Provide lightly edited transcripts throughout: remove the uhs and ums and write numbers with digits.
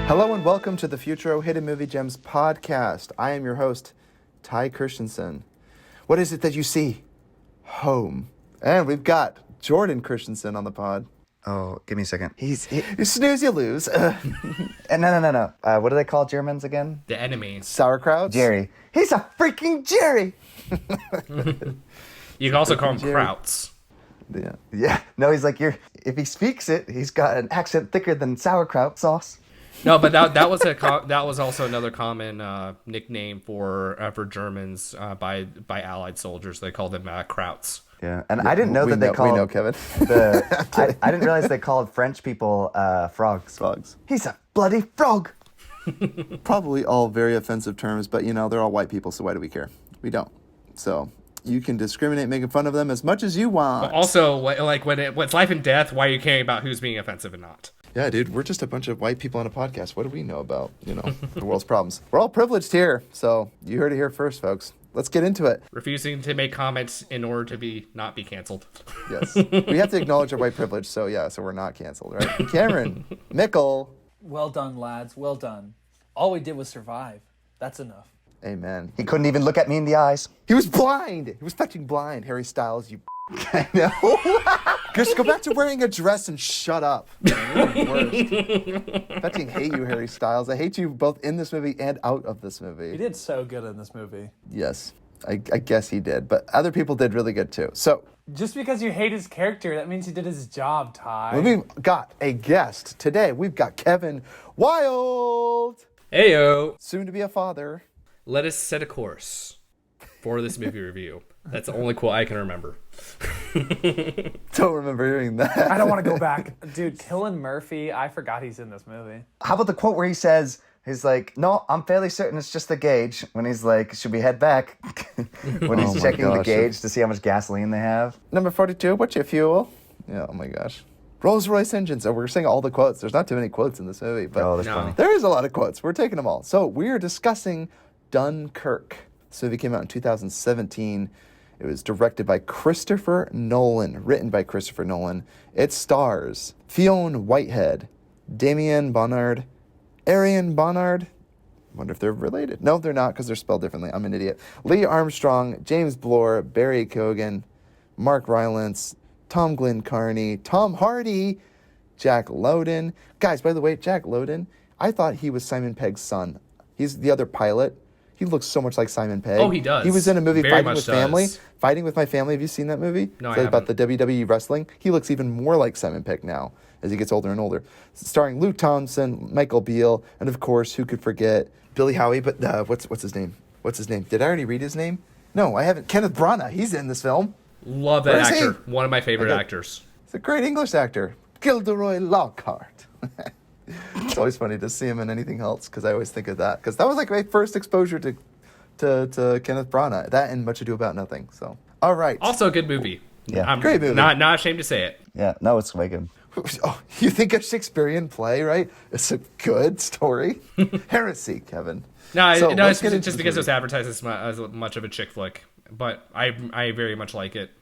Hello and welcome to the Futro Hidden Movie Gems podcast. I am your host, Ty Christensen. What is it that you see? Home. And we've got Jordan Christensen on the pod. Oh, give me a second. You snooze, you lose. No. What do they call Germans again? The enemy. Sauerkrauts? Jerry. He's a freaking Jerry. You can also call him Krauts. Yeah. No, he's like, if he speaks it, he's got an accent thicker than sauerkraut sauce. No, but that was also another common nickname for Germans by Allied soldiers. They called them Krauts. Yeah, and I didn't know that they called. We know, Kevin. I didn't realize they called French people frogs. Frogs. He's a bloody frog. Probably all very offensive terms, but they're all white people, so why do we care? We don't. So you can discriminate making fun of them as much as you want. But also, when it's life and death, why are you caring about who's being offensive and not? Yeah, dude, we're just a bunch of white people on a podcast. What do we know about, the world's problems? We're all privileged here, so you heard it here first, folks. Let's get into it. Refusing to make comments in order to not be canceled. Yes. We have to acknowledge our white privilege, so we're not canceled, right? Cameron, Mickle. Well done, lads. Well done. All we did was survive. That's enough. Amen. He couldn't even look at me in the eyes. He was blind. He was fucking blind. Harry Styles, you I know. Just go back to wearing a dress and shut up. You're the worst. I fucking hate you, Harry Styles. I hate you both in this movie and out of this movie. He did so good in this movie. Yes, I guess he did, but other people did really good too. So just because you hate his character, that means he did his job, Ty. we've got a guest today. We've got Kevin Wild. Heyo. Soon to be a father. Let us set a course for this movie review. That's the only quote I can remember. Don't remember hearing that. I don't want to go back. Dude, Cillian Murphy, I forgot he's in this movie. How about the quote where he's like, no, I'm fairly certain it's just the gauge. When he's like, should we head back? When he's checking the gauge to see how much gasoline they have. Number 42, what's your fuel? Yeah, oh my gosh. Rolls-Royce engines. So we're saying all the quotes. There's not too many quotes in this movie, but That's funny. there is a lot of quotes. We're taking them all. So we're discussing Dunkirk. This movie came out in 2017. It was directed by Christopher Nolan, written by Christopher Nolan. It stars Fionn Whitehead, Damien Bonnard, Arian Bonnard. Wonder if they're related. No, they're not because they're spelled differently. I'm an idiot. Lee Armstrong, James Blore, Barry Cogan, Mark Rylance, Tom Glenn Carney, Tom Hardy, Jack Lowden. Guys, by the way, Jack Lowden, I thought he was Simon Pegg's son. He's the other pilot. He looks so much like Simon Pegg. Oh, he does. He was in a movie, Very Fighting much with does. Family. Fighting with My Family. Have you seen that movie? No, I It's about haven't. the WWE wrestling. He looks even more like Simon Pegg now as he gets older and older. Starring Luke Thompson, Michael Beale, and of course, who could forget Billy Howie? But what's his name? What's his name? Did I already read his name? No, I haven't. Kenneth Branagh. He's in this film. Love that Where is he? actor. One of my favorite actors. He's a great English actor. Gilderoy Lockhart. It's always funny to see him in anything else because I always think of that because that was like my first exposure to Kenneth Branagh. That and Much Ado About Nothing. So, all right. Also a good movie. Yeah. I'm Great movie. Not ashamed to say it. Yeah, no, it's way good. Oh, you think a Shakespearean play, right? It's a good story. Heresy, Kevin. No, So, it's let's get into just this because it was movie. advertised as much of a chick flick. But I very much like it.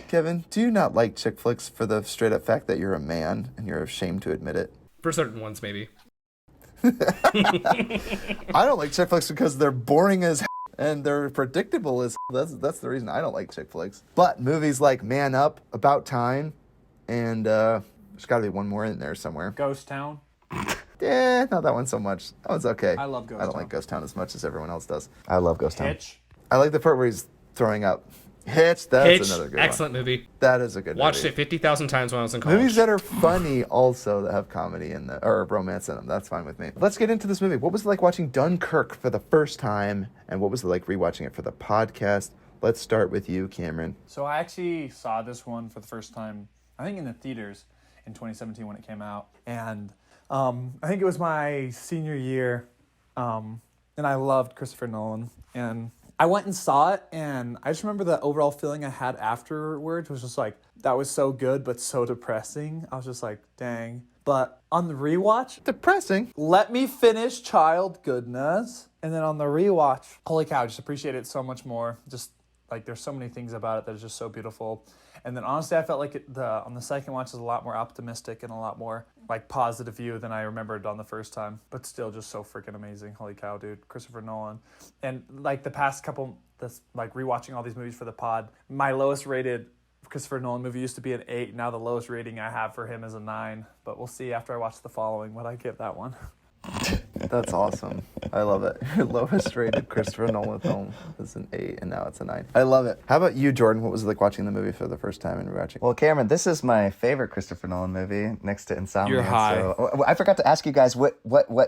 Kevin, do you not like chick flicks for the straight up fact that you're a man and you're ashamed to admit it? For certain ones, maybe. I don't like chick flicks because they're boring as and they're predictable as that's the reason I don't like chick flicks. But movies like Man Up, About Time, and there's got to be one more in there somewhere. Ghost Town. Yeah, not that one so much. That one's okay. I love Ghost I don't Town. like Ghost Town as much as everyone else does. I love Ghost Town. Hitch. I like the part where he's throwing up. Hitch, that's Hitch, another good excellent one. movie. That is a good Watched movie. it 50,000 times when I was in college. Movies that are funny also that have comedy in them, or romance in them. That's fine with me. Let's get into this movie. What was it like watching Dunkirk for the first time? And what was it like rewatching it for the podcast? Let's start with you, Cameron. So I actually saw this one for the first time, I think in the theaters in 2017 when it came out. And I think it was my senior year. And I loved Christopher Nolan. And I went and saw it, and I just remember the overall feeling I had afterwards was just like, that was so good, but so depressing. I was just like, dang. But on the rewatch, Depressing. let me finish, child, goodness. And then on the rewatch, holy cow, I just appreciate it so much more. Just like there's so many things about it that is just so beautiful. And then honestly, I felt like on the second watch was a lot more optimistic and a lot more like positive view than I remembered on the first time. But still, just so freaking amazing. Holy cow, dude! Christopher Nolan. And like the past couple, like rewatching all these movies for the pod, my lowest rated Christopher Nolan movie used to be an 8. Now the lowest rating I have for him is a 9. But we'll see after I watch the following what I give that one. That's awesome. I love it. Your lowest rated Christopher Nolan film is an 8, and now it's a 9. I love it. How about you, Jordan? What was it like watching the movie for the first time and rewatching? Well, Cameron, this is my favorite Christopher Nolan movie next to Insomnia. You're high. So, I forgot to ask you guys what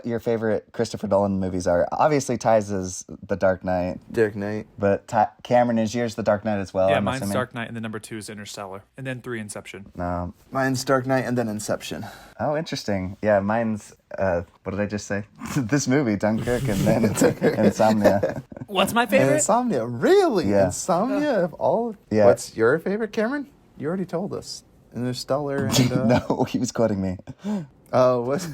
your favorite Christopher Nolan movies are. Obviously, Ty's is The Dark Knight. Dark Knight. But Cameron, is yours The Dark Knight as well? Yeah, I'm mine's assuming? Dark Knight, and then number 2 is Interstellar, and then 3 Inception. No. Mine's Dark Knight and then Inception. Oh, interesting. Yeah, mine's, what did I just say? This movie, Dunkirk, and then Insomnia. What's my favorite? Insomnia. Really? Yeah. Insomnia of all? Yeah. What's your favorite, Cameron? You already told us. Interstellar and... No, he was quoting me. Oh, what?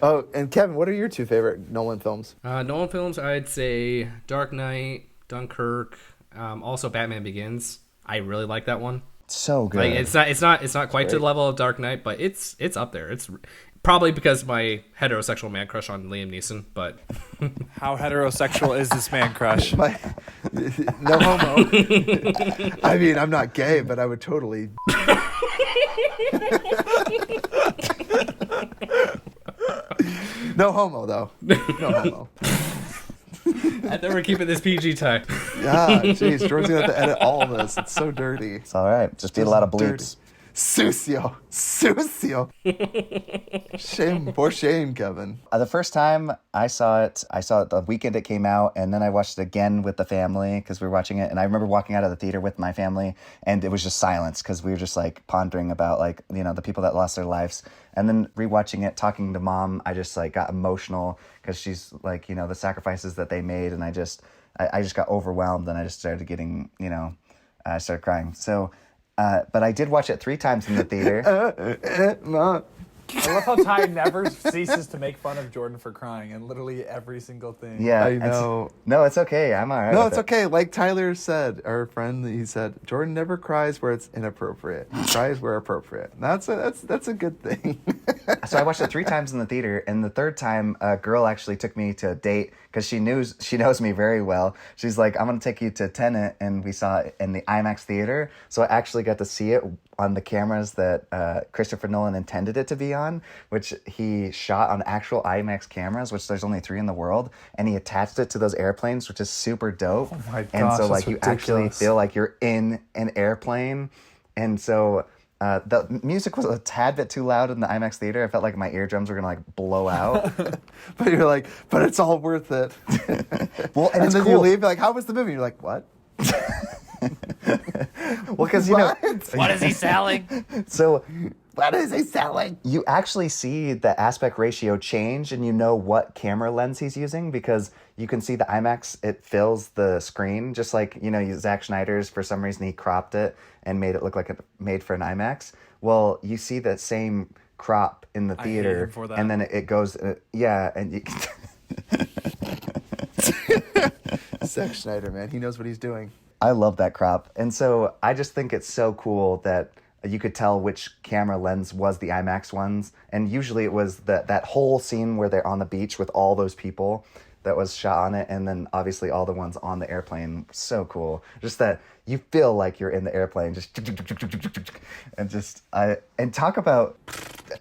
Oh, and Kevin, what are your 2 favorite Nolan films? Nolan films, I'd say Dark Knight, Dunkirk, also Batman Begins. I really like that one. So good. Like it's not quite to the level of Dark Knight, but it's up there. It's probably because my heterosexual man crush on Liam Neeson, but How heterosexual is this man crush? No homo. I mean, I'm not gay, but I would totally. No homo, though. No homo. I think we're keeping this PG time. Yeah, jeez, Jordan's gonna have to edit all of this. It's so dirty. It's all right. Just did a lot of Dirty. bleeps. Sucio. Shame, for shame, Kevin. The first time I saw it the weekend it came out, and then I watched it again with the family because we were watching it. And I remember walking out of the theater with my family, and it was just silence because we were just like pondering about like, you know, the people that lost their lives. And then rewatching it, talking to Mom, I just like got emotional because she's like, you know, the sacrifices that they made, and I just got overwhelmed, and I just started getting, you know, I started crying. So. But I did watch it 3 times in the theater. I love how Ty never ceases to make fun of Jordan for crying in literally every single thing. Yeah, I know. No, it's okay. I'm all right. No, with it's it. okay. Like Tyler said, our friend, he said, Jordan never cries where it's inappropriate. He cries where appropriate. That's a good thing. So I watched it 3 times in the theater, and the third time, a girl actually took me to a date because she knows me very well. She's like, "I'm gonna take you to Tenet," and we saw it in the IMAX theater. So I actually got to see it on the cameras that Christopher Nolan intended it to be on, which he shot on actual IMAX cameras, which there's only 3 in the world, and he attached it to those airplanes, which is super dope. Oh my And gosh, so like that's you actually ridiculous. feel like you're in an airplane, and so. The music was a tad bit too loud in the IMAX theater. I felt like my eardrums were gonna like blow out. But you're like, but it's all worth it. Well, and it's then cool. you leave, you're like, how was the movie? You're like, what? Well, because you know, What is he selling? so What is he selling? you actually see the aspect ratio change, and you know what camera lens he's using because you can see the IMAX. It fills the screen, just like, you know, Zack Snyder's, for some reason he cropped it and made it look like it made for an IMAX. Well, you see that same crop in the I hate theater, him for that. and then it goes, yeah, and you. Zack Schneider, man, he knows what he's doing. I love that crop. And so I just think it's so cool that you could tell which camera lens was the IMAX ones. And usually it was that whole scene where they're on the beach with all those people that was shot on it. And then obviously all the ones on the airplane. So cool. Just that you feel like you're in the airplane. Just and talk about,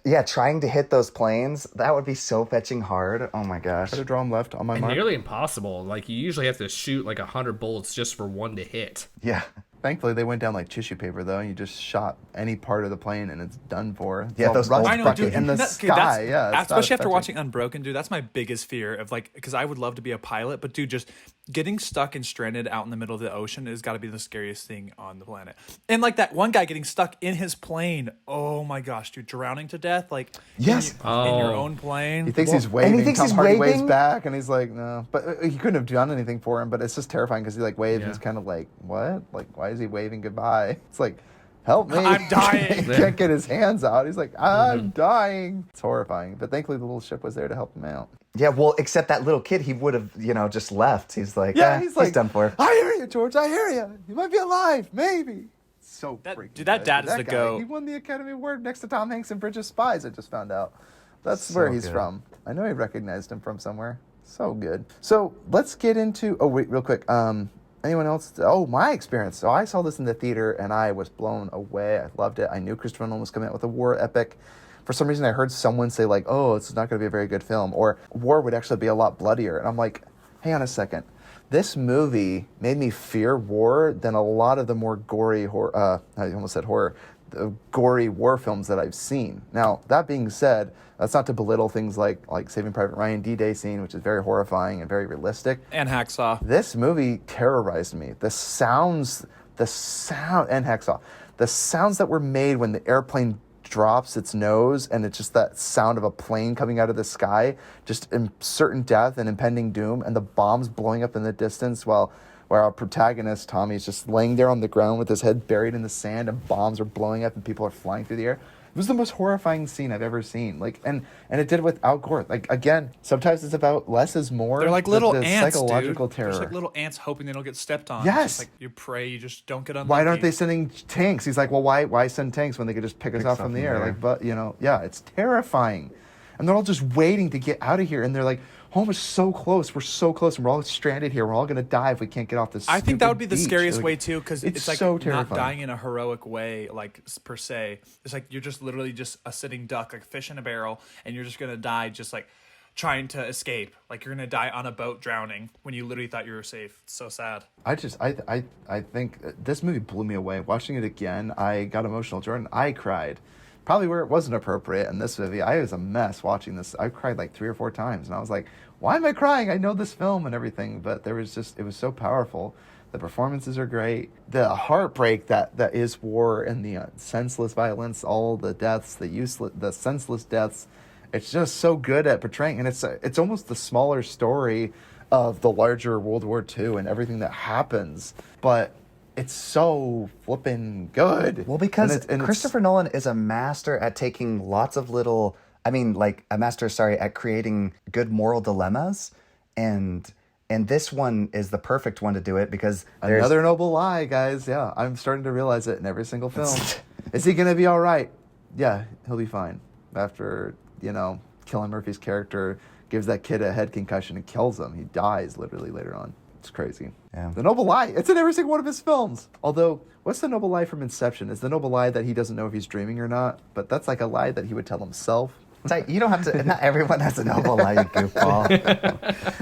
yeah, trying to hit those planes. That would be so fetching hard. Oh my gosh. Try to draw him left on my mark. Nearly impossible. Like you usually have to shoot like 100 bullets just for one to hit. Yeah. Thankfully, they went down like tissue paper, though. You just shot any part of the plane, and it's done for. It's Yeah, all those rust old I know, bucket dude. in the That's- sky. Yeah, it's not especially after touching. watching Unbroken, dude. That's my biggest fear of like, because I would love to be a pilot, but dude, just getting stuck and stranded out in the middle of the ocean has got to be the scariest thing on the planet. And like that one guy getting stuck in his plane. Oh my gosh, dude, drowning to death. Like, Yes. in your Oh. own plane. He thinks Well, he's waving. and he thinks Tom he's Hardy waves waving? back, and he's like, no. But he couldn't have done anything for him. But it's just terrifying because he like waves. Yeah. And he's kind of like, what? Like, why is he waving goodbye? It's like, help me! I'm dying. He can't get his hands out. He's like, I'm dying. It's horrifying. But thankfully, the little ship was there to help him out. Yeah, well, except that little kid, he would have, you know, just left. He's like, Yeah, "Eh, he's like, done for. I hear you, George. I hear you. You might be alive, maybe. so freaking dude, that good. dad is That the guy, GOAT. He won the Academy Award next to Tom Hanks in Bridge of Spies. I just found out. That's So where he's good. from. I know I recognized him from somewhere. So good. So let's get into. Oh wait, real quick. Anyone else? Oh, my experience. So I saw this in the theater and I was blown away. I loved it. I knew Christopher Nolan was coming out with a war epic. For some reason, I heard someone say like, "Oh, it's not going to be a very good film," or "War would actually be a lot bloodier." And I'm like, "Hang on a second. This movie made me fear war than a lot of the more gory horror. I almost said horror. The gory war films that I've seen. Now, that being said, that's not to belittle things like Saving Private Ryan D-Day scene, which is very horrifying and very realistic. And Hacksaw. This movie terrorized me. The sound, and Hacksaw. The sounds that were made when the airplane drops its nose, and it's just that sound of a plane coming out of the sky, just in certain death and impending doom, and the bombs blowing up in the distance while our protagonist, Tommy, is just laying there on the ground with his head buried in the sand, and bombs are blowing up and people are flying through the air. It was the most horrifying scene I've ever seen. And it did it without gore. Like, again, sometimes it's about less is more. They're like little the ants, psychological dude. terror. They're just like little ants hoping they don't get stepped on. Yes. It's just like you pray, you just don't get unlucky. Why aren't they sending tanks? He's like, well, why send tanks when they could just pick us off from the air? Like, but it's terrifying. And they're all just waiting to get out of here. And they're like, home is so close. We're so close, and we're all stranded here. We're all gonna die if we can't get off this. I think that would be stupid the beach. scariest Like, way too, because it's like so not terrifying. dying in a heroic way, like per se. It's like you're just literally just a sitting duck, like a fish in a barrel, and you're just gonna die just like trying to escape. Like you're gonna die on a boat drowning when you literally thought you were safe. It's so sad. I think this movie blew me away. Watching it again, I got emotional. Jordan, I cried. Probably where it wasn't appropriate in this movie. I was a mess watching this. I cried like 3 or 4 times, and I was like, why am I crying? I know this film and everything, but it was so powerful. The performances are great. The heartbreak that is war and the senseless violence, all the deaths, the senseless deaths. It's just so good at portraying, and it's almost the smaller story of the larger World War II and everything that happens, but it's so flippin' good. Well, because Christopher Nolan is a master at taking lots of little, at creating good moral dilemmas. And this one is the perfect one to do it because there's Another noble lie, guys. Yeah, I'm starting to realize it in every single film. Is he going to be all right? Yeah, he'll be fine. After, Cillian Murphy's character gives that kid a head concussion and kills him. He dies literally later on. It's crazy. Yeah. The noble lie. It's in every single one of his films. Although, what's the noble lie from Inception? Is the noble lie that he doesn't know if he's dreaming or not? But that's like a lie that he would tell himself. It's like, you don't have to. Not everyone has a noble lie, you goofball.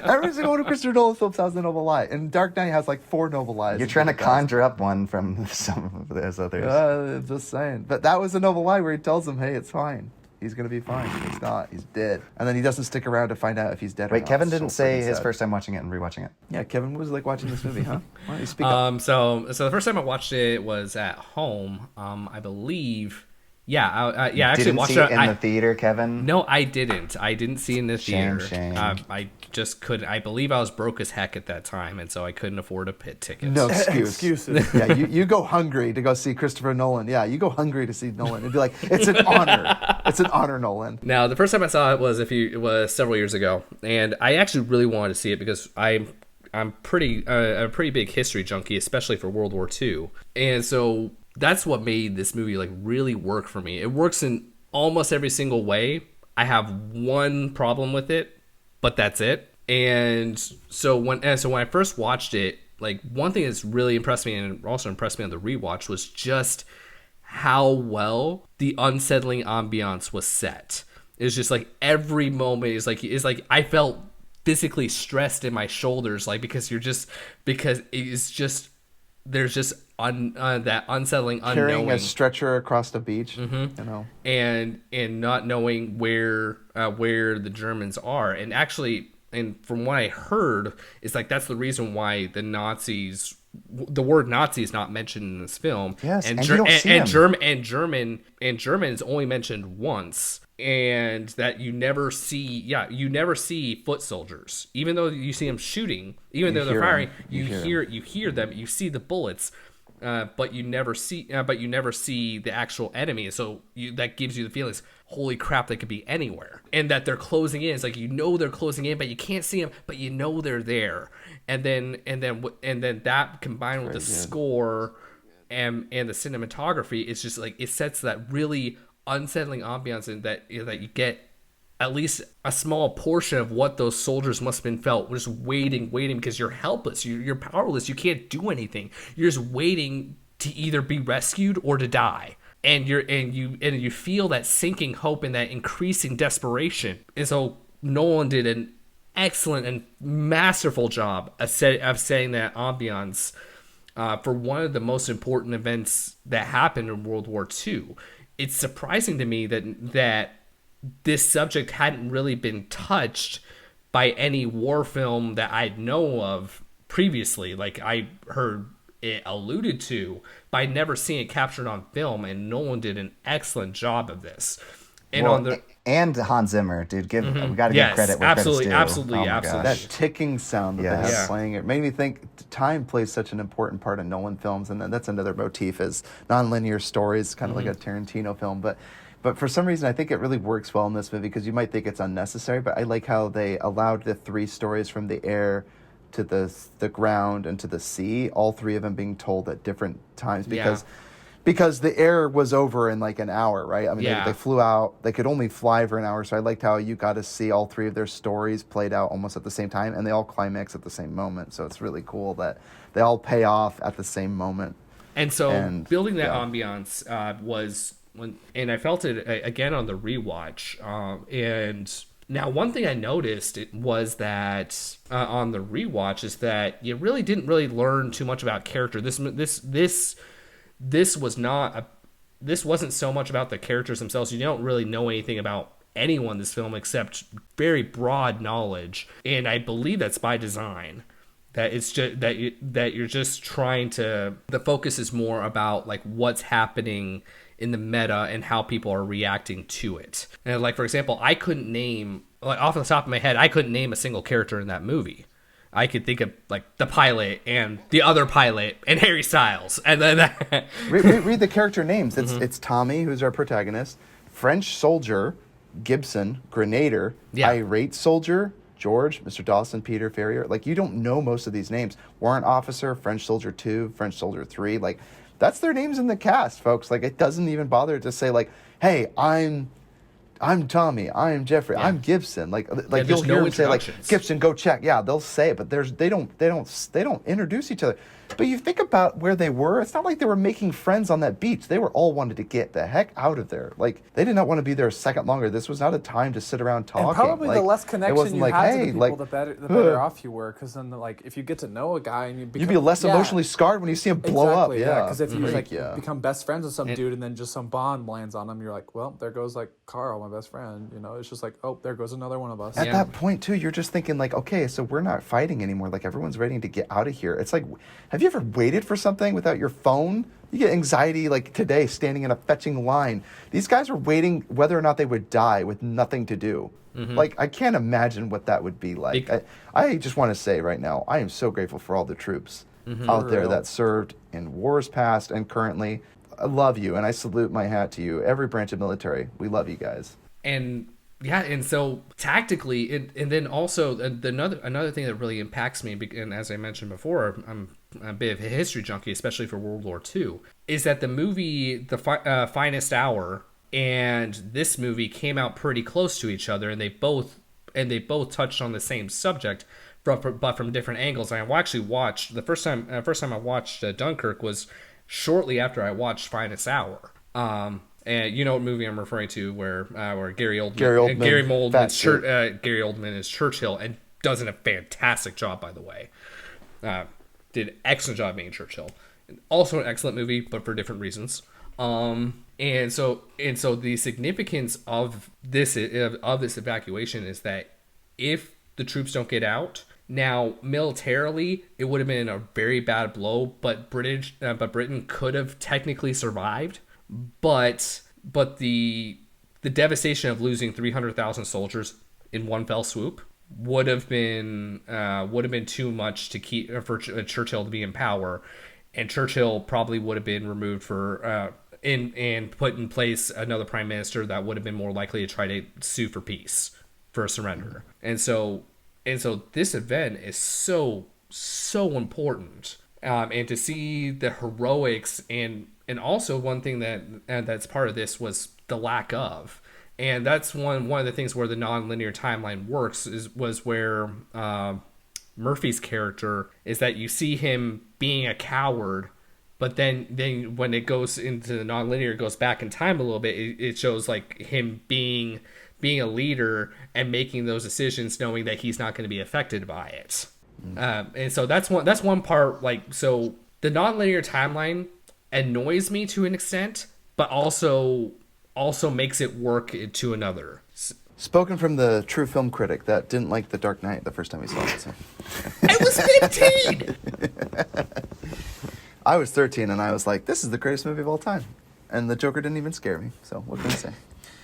Every single one of Christopher Nolan's films has a noble lie. And Dark Knight has like 4 noble lies. You're trying to conjure up one from some of those others. Just saying. But that was a noble lie where he tells him, hey, it's fine. He's going to be fine. He's not. He's dead. And then he doesn't stick around to find out if he's dead or Wait, not. Kevin It's didn't so say freaking his sad. first time watching it and rewatching it. Yeah, Kevin, what was it like watching this movie, huh? Why don't you speak up? So the first time I watched it was at home. I believe. Yeah, I actually Didn't watched see it in the theater, Kevin? No, I didn't. I didn't see it in the theater. Shame. I just couldn't. I believe I was broke as heck at that time, and so I couldn't afford a pit ticket. No excuse. Excuses. Yeah, you go hungry to go see Christopher Nolan. Yeah, you go hungry to see Nolan. It'd be like, it's an honor. It's an honor, Nolan. Now, the first time I saw it was several years ago, and I actually really wanted to see it because I'm a pretty big history junkie, especially for World War II, and so that's what made this movie like really work for me. It works in almost every single way. I have one problem with it, but that's it. And so when I first watched it, like one thing that's really impressed me and also impressed me on the rewatch was just how well the unsettling ambiance was set. It's just like every moment is like I felt physically stressed in my shoulders, like because it's just there's just that unsettling unknowing. Carrying a stretcher across the beach, and not knowing where the Germans are, and actually, and from what I heard, is like that's the reason why the word Nazi is not mentioned in this film. Yes, and you don't see him. German is only mentioned once. And that you never see foot soldiers, even though you see them shooting, even though they're firing, you hear them, you see the bullets, but you never see the actual enemy. So that gives you the feelings, holy crap, they could be anywhere, and that they're closing in. It's like they're closing in, but you can't see them, but they're there. And then that combined with the score. and the cinematography is just like, it sets that really unsettling ambiance, and that that you get at least a small portion of what those soldiers must have been felt, just waiting because you're helpless, you're powerless, you can't do anything, you're just waiting to either be rescued or to die. And you feel that sinking hope and that increasing desperation. And so Nolan did an excellent and masterful job of setting that ambiance for one of the most important events that happened in World War II. It's surprising to me that this subject hadn't really been touched by any war film that I know of previously. Like, I heard it alluded to, but I'd never seen it captured on film, and Nolan did an excellent job of this. And and Hans Zimmer, dude, we got to give credit where absolutely, credit's due. absolutely. That ticking sound that they Yes. have playing it made me think time plays such an important part in Nolan films, and then that's another motif is nonlinear stories, kind of like a Tarantino film. But for some reason, I think it really works well in this movie, because you might think it's unnecessary, but I like how they allowed the three stories from the air to the ground and to the sea, all three of them being told at different times, because the air was over in like an hour, right? I mean, they flew out, they could only fly for an hour, so I liked how you got to see all three of their stories played out almost at the same time, and they all climax at the same moment, so it's really cool that they all pay off at the same moment. And so building that ambiance was when, and I felt it again on the rewatch. And now one thing I noticed was that on the rewatch is that you really didn't learn too much about character. This wasn't so much about the characters themselves. You don't really know anything about anyone in this film except very broad knowledge, and I believe that's by design. That it's just that you're just trying to. The focus is more about like what's happening in the meta and how people are reacting to it. And like, for example, I couldn't name, like off the top of my head, I couldn't name a single character in that movie. I could think of like the pilot and the other pilot and Harry Styles, and then read the character names. It's Tommy, who's our protagonist, French soldier, Gibson, Grenadier, irate soldier, George, Mr. Dawson, Peter, Farrier. Like, you don't know most of these names. Warrant officer, French soldier 2, French soldier 3. Like, that's their names in the cast, folks. Like, it doesn't even bother to say like, hey, I'm Tommy, I'm Jeffrey, I'm Gibson. Like you'll hear them say like, Gibson, go check. Yeah, they'll say it, but they don't introduce each other. But you think about where they were. It's not like they were making friends on that beach. They were all wanted to get the heck out of there. Like, they did not want to be there a second longer. This was not a time to sit around talking. And probably like, the less connection you had to the people, like, the better off you were. Because then, like, if you get to know a guy and you'd be less emotionally scarred when you see him blow up. Yeah, because if you become best friends with some dude and then just some bond lands on him, you're like, well, there goes like Carl, my best friend. You know, it's just like, oh, there goes another one of us. At that point too, you're just thinking like, okay, so we're not fighting anymore. Like, everyone's ready to get out of here. It's like, have you ever waited for something without your phone? You get anxiety like today, standing in a fetching line. These guys are waiting whether or not they would die with nothing to do. Like, I can't imagine what that would be like. I just want to say right now, I am so grateful for all the troops out there that served in wars past and currently. I love you, and I salute my hat to you. Every branch of military, we love you guys. And so tactically, and then also another thing that really impacts me, and as I mentioned before, I'm a bit of a history junkie, especially for World War II, is that the movie The Finest Hour and this movie came out pretty close to each other, and they both touched on the same subject, but from different angles. And I actually watched the first time I watched Dunkirk was shortly after I watched Finest Hour. And you know what movie I'm referring to, where Gary Oldman is Churchill, and does a fantastic job, by the way. Did an excellent job being Churchill. Also an excellent movie, but for different reasons. And so the significance of this evacuation is that if the troops don't get out, now militarily it would have been a very bad blow, but Britain could have technically survived. But the devastation of losing 300,000 soldiers in one fell swoop would have been too much to keep for Churchill to be in power, and Churchill probably would have been removed and put in place another prime minister that would have been more likely to try to sue for peace, for a surrender. And so this event is so important and to see the heroics, and also one thing that's part of this was the lack of. And that's one of the things where the non-linear timeline works was where Murphy's character is that you see him being a coward, but then when it goes into the non-linear, it goes back in time a little bit. It shows like him being a leader and making those decisions, knowing that he's not going to be affected by it. And so that's one part. Like, so the non-linear timeline annoys me to an extent, but also makes it work to another. Spoken from the true film critic that didn't like The Dark Knight the first time he saw it. So. I was 15! I was 13, and I was like, this is the greatest movie of all time. And the Joker didn't even scare me, so what can I say?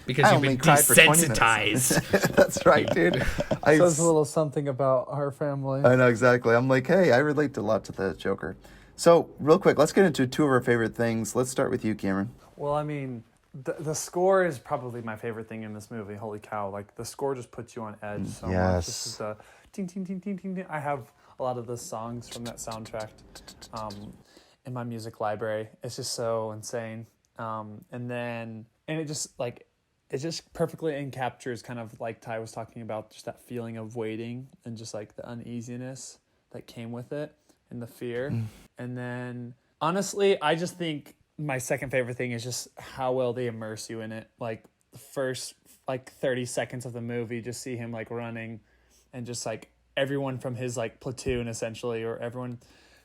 Because you've been desensitized. That's right, dude. Says a little something about our family. I know, exactly. I'm like, hey, I relate a lot to the Joker. So, real quick, let's get into two of our favorite things. Let's start with you, Cameron. Well, I mean, the score is probably my favorite thing in this movie. Holy cow. Like, the score just puts you on edge so much. This is the ting, ting, ting, ting, ting, ting. I have a lot of the songs from that soundtrack in my music library. It's just so insane. And it just perfectly encaptures kind of like Ty was talking about, just that feeling of waiting and just like the uneasiness that came with it and the fear. And then honestly, I just think my second favorite thing is just how well they immerse you in it. Like the first like 30 seconds of the movie, just see him like running and just like everyone from his like platoon essentially, or everyone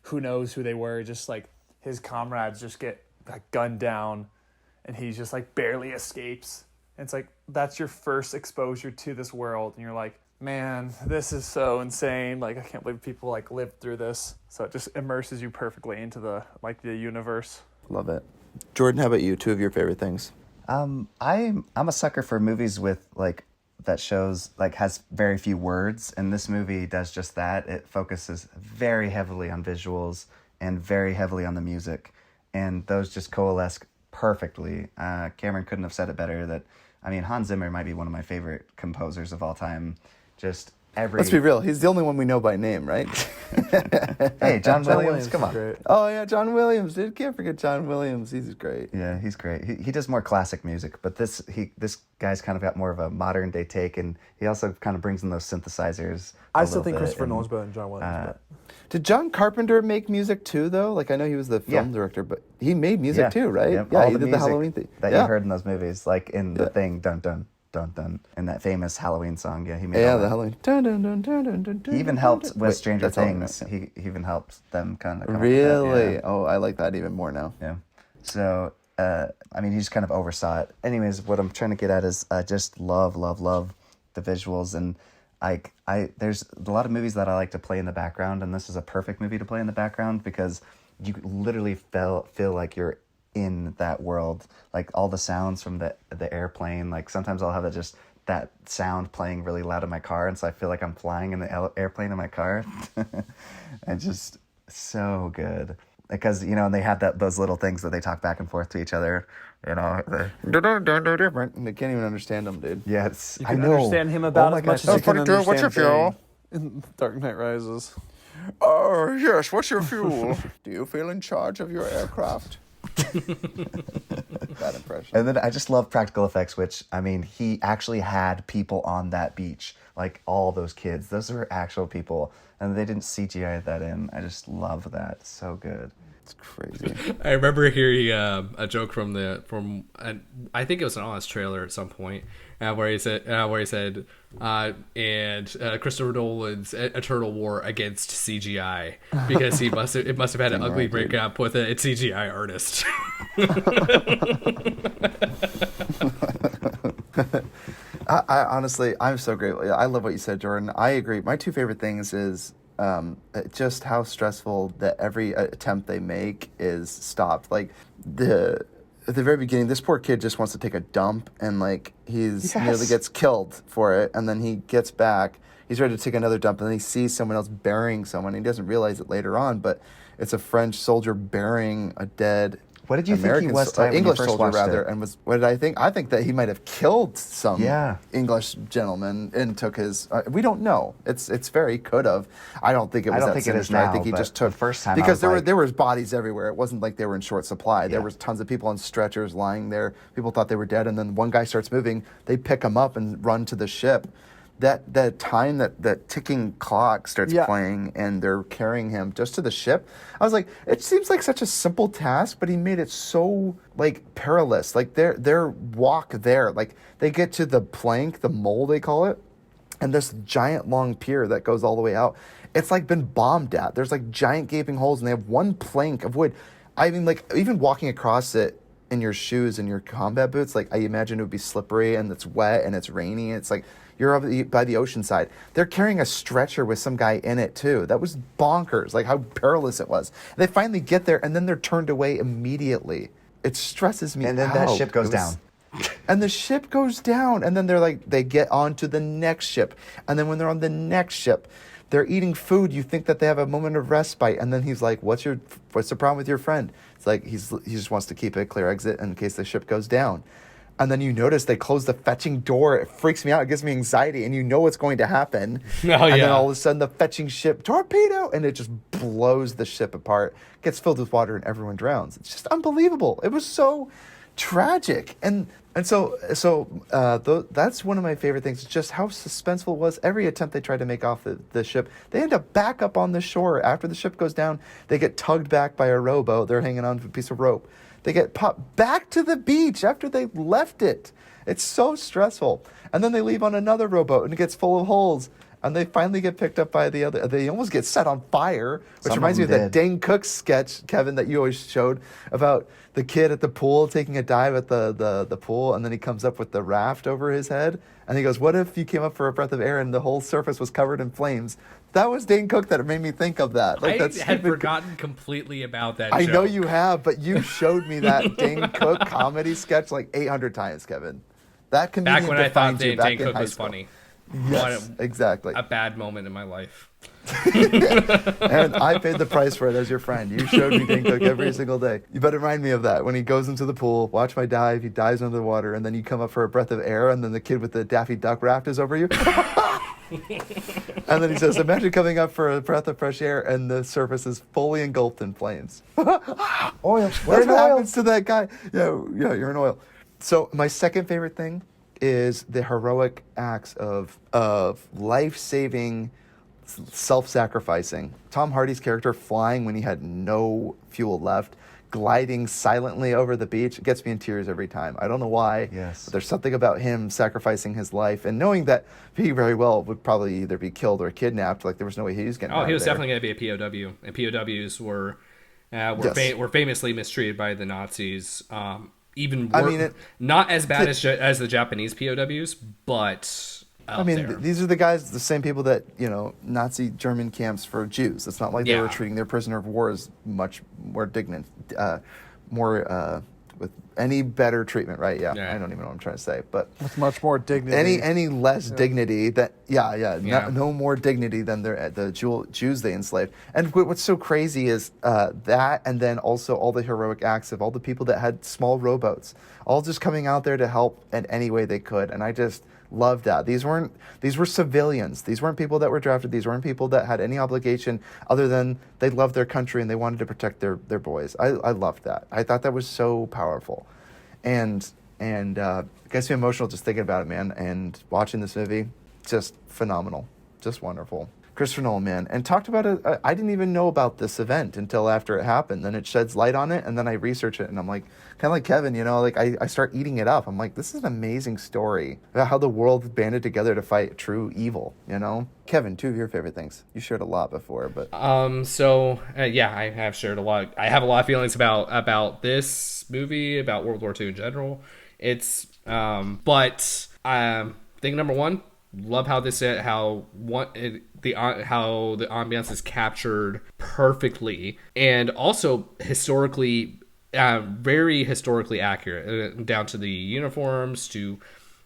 who knows who they were, just like his comrades just get like gunned down and he just like barely escapes. And it's like, that's your first exposure to this world. And you're like, man, this is so insane. Like, I can't believe people like lived through this. So it just immerses you perfectly into the universe. Love it. Jordan, how about you? Two of your favorite things. I'm a sucker for movies with like that shows like has very few words, and this movie does just that. It focuses very heavily on visuals and very heavily on the music, and those just coalesce perfectly. Cameron couldn't have said it better. Hans Zimmer might be one of my favorite composers of all time. Just Let's be real. He's the only one we know by name, right? Hey, John Williams, come on. Great. Oh, yeah, John Williams. Dude, can't forget John Williams. He's great. Yeah, he's great. He does more classic music, but this guy's kind of got more of a modern day take, and he also kind of brings in those synthesizers. I still think Christopher Nolan's better than John Williams. Did John Carpenter make music too, though? Like, I know he was the film director, but he made music too, right? Yep. Yeah, All he did the Halloween thing. That you heard in those movies, like in The Thing, dun dun dun dun, and that famous Halloween song. Yeah, he made. Yeah, all the that. Halloween. Dun, dun, dun, dun, dun, dun, dun, He even dun, helped dun. with Stranger that's all I Things. know, yeah. He even helped them kind of. Really? Yeah. Oh, I like that even more now. Yeah. So, he just kind of oversaw it. Anyways, what I'm trying to get at is just love the visuals, and there's a lot of movies that I like to play in the background, and this is a perfect movie to play in the background because you literally feel like you're in that world. Like all the sounds from the airplane, like sometimes I'll have just that sound playing really loud in my car, and so I feel like I'm flying in the airplane in my car. And just so good. Because, and they have those little things that they talk back and forth to each other, And they can't even understand them, dude. Yes, You can understand him about as much as you can understand what's your fuel? in Dark Knight Rises. Oh, yes, what's your fuel? Do you feel in charge of your aircraft? That impression. And then I just love practical effects, which, he actually had people on that beach. Like, all those kids. Those were actual people. And they didn't CGI that in. I just love that. So good. It's crazy. I remember hearing a joke from I think it was an Honest trailer at some point, where he said, Christopher Nolan's Eternal War against CGI because it must have had an ugly breakup with a CGI artist. I honestly, I'm so grateful. I love what you said, Jordan. I agree. My two favorite things is just how stressful that every attempt they make is stopped. Like at the very beginning, this poor kid just wants to take a dump, and like nearly gets killed for it, and then he gets back. He's ready to take another dump, and then he sees someone else burying someone. He doesn't realize it later on, but it's a French soldier burying a dead What did you think he was, Ty, when you English first soldier watched rather, it? and was what did I think? I think that he might have killed some Yeah. English gentleman and took his. We don't know. It's very could have. I don't think it was I don't that think it is sinister. I now, think he but just took the first time I because was there was bodies everywhere. It wasn't like they were in short supply. There Yeah. was tons of people on stretchers lying there. People thought they were dead, and then one guy starts moving. They pick him up and run to the ship. That time that ticking clock starts Yeah. playing and they're carrying him just to the ship. I was like, it seems like such a simple task, but he made it so like perilous. Like their walk there, like they get to the plank, the mole they call it, and this giant long pier that goes all the way out. It's like been bombed at. There's like giant gaping holes, and they have one plank of wood. I mean, like even walking across it in your shoes and your combat boots, like I imagine it would be slippery and it's wet and it's rainy. It's like you're by the ocean side. They're carrying a stretcher with some guy in it too. That was bonkers, like how perilous it was. They finally get there and then they're turned away immediately. It stresses me out. And then that ship goes down. And the ship goes down, and then they get onto the next ship. And then when they're on the next ship, they're eating food. You think that they have a moment of respite, and then he's like, what's the problem with your friend? It's like he just wants to keep a clear exit in case the ship goes down. And then you notice they close the fetching door. It freaks me out. It gives me anxiety, and you know what's going to happen. Oh, and then yeah. all of a sudden, the fetching ship, torpedo, and it just blows the ship apart, gets filled with water, and everyone drowns. It's just unbelievable. It was so tragic. And so that's one of my favorite things, just how suspenseful it was. Every attempt they tried to make off the ship, they end up back up on the shore. After the ship goes down, they get tugged back by a rowboat. They're hanging on to a piece of rope. They get popped back to the beach after they left it. It's so stressful. And then they leave on another rowboat, and it gets full of holes. And they finally get picked up by the other. They almost get set on fire, which Some reminds me of of them that Dane Cook sketch, Kevin, that you always showed about the kid at the pool taking a dive at the pool, and then he comes up with the raft over his head, and he goes, "What if you came up for a breath of air and the whole surface was covered in flames?" That was Dane Cook that made me think of that. Like, I that had stupid- forgotten completely about that I show. know you have, but you showed me that Dane Cook comedy sketch like 800 times, Kevin. That comedian Back when I thought defined you Dane back in Cook high was school. funny. Yes, exactly. A bad moment in my life. And I paid the price for it as your friend. You showed me Dane Cook every single day. You better remind me of that. When he goes into the pool, watch my dive, he dives under the water, and then you come up for a breath of air, and then the kid with the Daffy Duck raft is over you. And then he says, imagine coming up for a breath of fresh air, and the surface is fully engulfed in flames. Oil. That's what happens to that guy. Yeah, you're in oil. So my second favorite thing is the heroic acts of life-saving, self-sacrificing. Tom Hardy's character flying when he had no fuel left, gliding silently over the beach. It gets me in tears every time. I don't know why. Yes. But there's something about him sacrificing his life and knowing that he very well would probably either be killed or kidnapped. Like there was no way he was getting out He of was there. definitely going to be a POW, and POWs were Yes. were famously mistreated by the Nazis. Even I wor- mean, not as bad as the Japanese POWs, but I mean, there. these are the guys, the same people that, Nazi German camps for Jews. It's not like they were Yeah. treating their prisoner of war as much more dignant, with any better treatment, right? Yeah, Yeah. I don't even know what I'm trying to say, but With much more dignity. any less dignity that, Yeah. no more dignity than the Jews they enslaved. And what's so crazy is that, and then also all the heroic acts of all the people that had small rowboats, all just coming out there to help in any way they could. And I just loved that. These were civilians. These weren't people that were drafted. These weren't people that had any obligation other than they loved their country and they wanted to protect their boys. I loved that. I thought that was so powerful. And it gets me emotional just thinking about it, man. And watching this movie, just phenomenal, just wonderful. Christopher Nolan, man, and talked about it. I didn't even know about this event until after it happened. Then it sheds light on it, and then I research it, and I'm like, kind of like Kevin, like I start eating it up. I'm like, this is an amazing story about how the world banded together to fight true evil. Kevin, two of your favorite things. You shared a lot before, but I have shared a lot. I have a lot of feelings about this movie, about World War II in general. It's thing number one, love how the ambiance is captured perfectly, and also historically, very historically accurate, down to the uniforms, to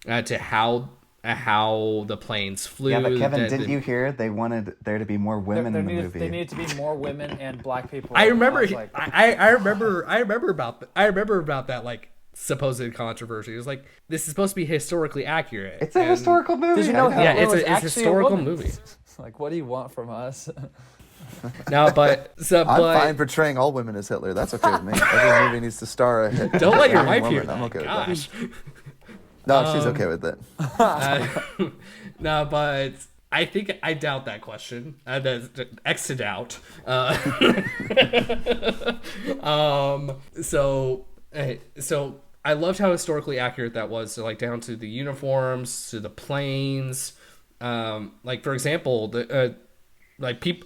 how how the planes flew. Yeah, but Kevin, didn't you hear they wanted there to be more women in the movie? They needed to be more women and black people. I remember. was like, I remember about that like supposed controversy. It was like, this is supposed to be historically accurate. It's a historical movie. Did you know Yeah, Hitler was it's a actually historical woman? movie. Like, what do you want from us? No, but I'm fine portraying all women as Hitler. That's okay with me. Every movie needs to star a Hitler. don't let your wife hear woman. that. I'm okay with Gosh. that. No, she's okay with it. No, but I think I doubt that question. That's X to doubt. So I loved how historically accurate that was. So like down to the uniforms, to the planes. Like for example, a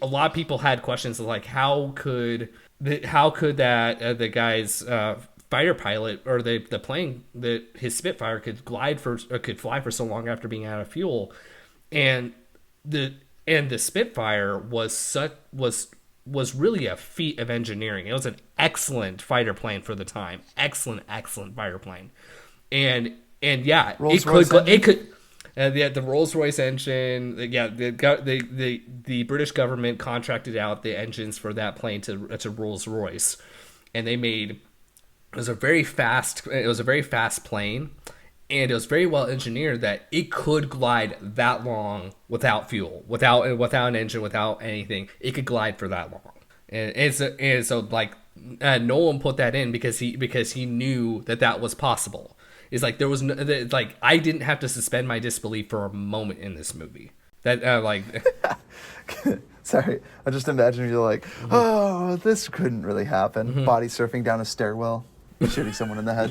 lot of people had questions of like how could the guy's fighter pilot or the plane that his Spitfire could fly for so long after being out of fuel, and the Spitfire was really a feat of engineering. It was an excellent fighter plane for the time, excellent fighter plane, and yeah, it could. The Rolls-Royce engine, the British government contracted out the engines for that plane to Rolls-Royce, and they made it was a very fast plane, and it was very well engineered that it could glide that long without fuel, without an engine, without anything. It could glide for that long, and so like Nolan put that in because he knew that was possible. It's like there was no, like I didn't have to suspend my disbelief for a moment in this movie. That like. Sorry, I just imagine you're like, oh, this couldn't really happen. Body surfing down a stairwell, shooting someone in the head.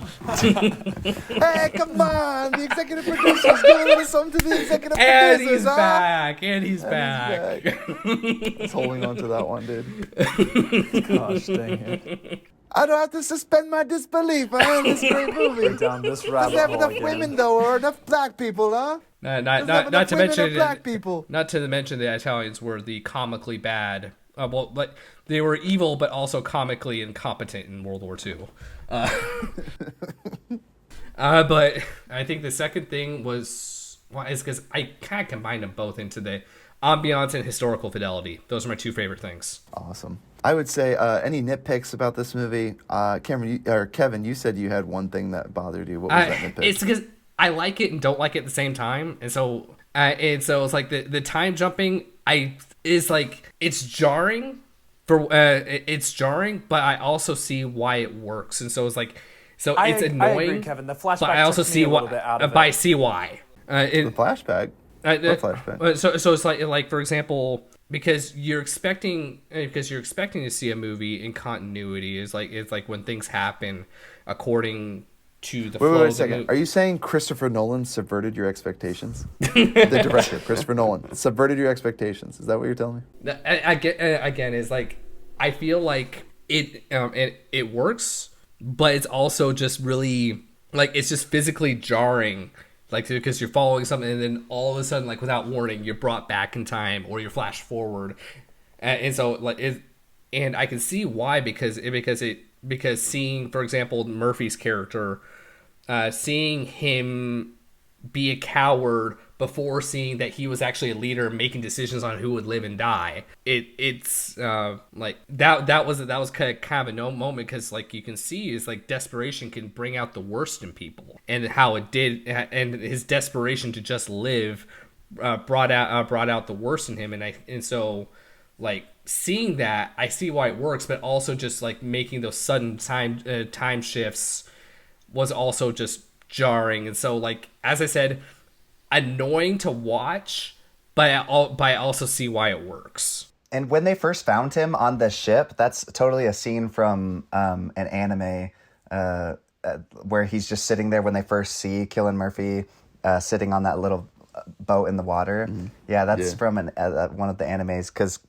Hey, come on! The executive producer's doing a little something to the executive And producers, he's huh? back. And he's back. He's holding on to that one, dude. Gosh dang it. I don't have to suspend my disbelief, huh? This great movie. Down this Does rabbit it have hole enough again. women, though, or enough black people, huh? Not to mention black people. Not to mention the Italians were the comically bad. Like they were evil, but also comically incompetent in World War II. But I think the second thing is because I kind of combined them both into the ambiance and historical fidelity. Those are my two favorite things. Awesome. I would say any nitpicks about this movie? Kevin, you said you had one thing that bothered you. What was that nitpick? It's because I like it and don't like it at the same time, and so it's like the time jumping. It's jarring it's jarring, but I also see why it works, and so it's like it's annoying. I agree, Kevin. The flashback. But I also took me see a why. little bit out of But I it. see why. The flashback. What flashback? So it's like for example, because you're expecting to see a movie in continuity. It's like when things happen according to the flow. Wait a of the second. movie. Are you saying Christopher Nolan subverted your expectations? The director, Christopher Nolan, subverted your expectations. Is that what you're telling me? I get again is like I feel like it works, but it's also just really like it's just physically jarring. Like, because you're following something, and then all of a sudden, like without warning, you're brought back in time, or you're flashed forward, and so like and I can see why because seeing, for example, Murphy's character, seeing him be a coward before seeing that he was actually a leader making decisions on who would live and die. It's like that was kind of a no moment because like you can see is like desperation can bring out the worst in people, and how it did, and his desperation to just live brought out the worst in him, and so like seeing that I see why it works, but also just like making those sudden time shifts was also just jarring, and so like as I said, annoying to watch, but I also see why it works. And when they first found him on the ship, that's totally a scene from an anime where he's just sitting there when they first see Cillian Murphy sitting on that little boat in the water. Mm-hmm. Yeah, that's from one of the animes, because